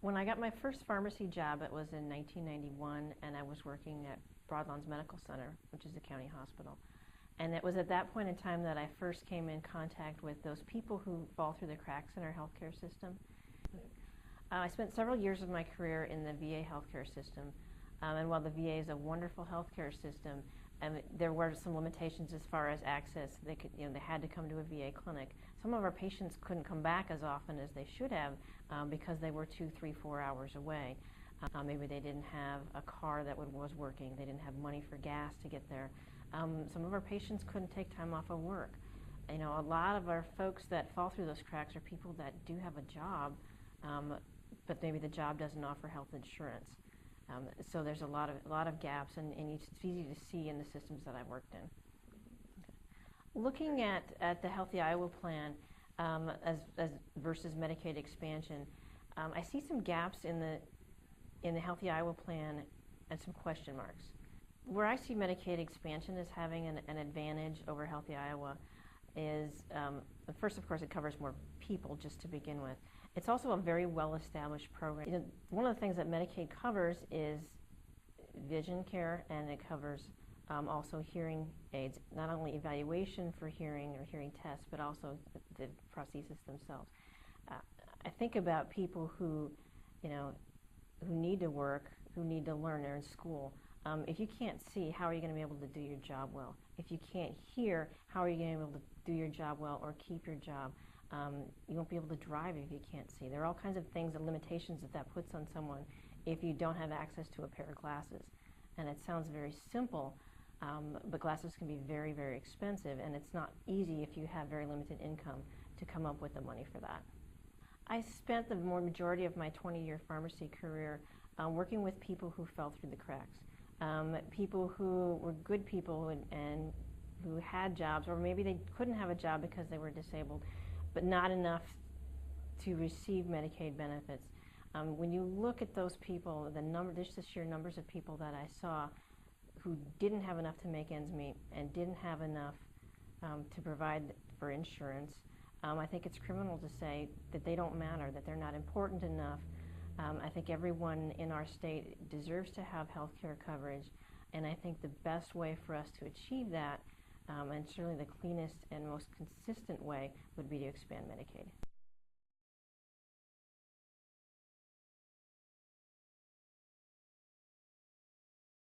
When I got my first pharmacy job, it was in 1991, and I was working at Broadlawn's Medical Center, which is a county hospital. And it was at that point in time that I first came in contact with those people who fall through the cracks in our healthcare system. I spent several years of my career in the VA healthcare system, and while the VA is a wonderful healthcare system, there were some limitations as far as access. They had to come to a VA clinic. Some of our patients couldn't come back as often as they should have because they were 2, 3, 4 hours away. Maybe they didn't have a car that was working. They didn't have money for gas to get there. Some of our patients couldn't take time off of work. A lot of our folks that fall through those cracks are people that do have a job, but maybe the job doesn't offer health insurance. So there's a lot of gaps, and it's easy to see in the systems that I've worked in. Okay. Looking at the Healthy Iowa Plan as versus Medicaid expansion, I see some gaps in the Healthy Iowa Plan and some question marks. Where I see Medicaid expansion as having an advantage over Healthy Iowa is, first, of course, it covers more people just to begin with. It's also a very well-established program. One of the things that Medicaid covers is vision care, and it covers also hearing aids, not only evaluation for hearing or hearing tests, but also the prosthesis themselves. I think about people who need to work, who need to learn, they're in school. If you can't see, how are you going to be able to do your job well? If you can't hear, how are you going to be able to do your job well or keep your job? You won't be able to drive if you can't see. There are all kinds of things and limitations that puts on someone if you don't have access to a pair of glasses. And it sounds very simple, but glasses can be very, very expensive, and it's not easy if you have very limited income to come up with the money for that. I spent the majority of my 20-year pharmacy career working with people who fell through the cracks, people who were good people and who had jobs, or maybe they couldn't have a job because they were disabled, but not enough to receive Medicaid benefits. When you look at those people, just the sheer numbers of people that I saw who didn't have enough to make ends meet and didn't have enough to provide for insurance, I think it's criminal to say that they don't matter, that they're not important enough. I think everyone in our state deserves to have health care coverage, and I think the best way for us to achieve that, and certainly the cleanest and most consistent way, would be to expand Medicaid.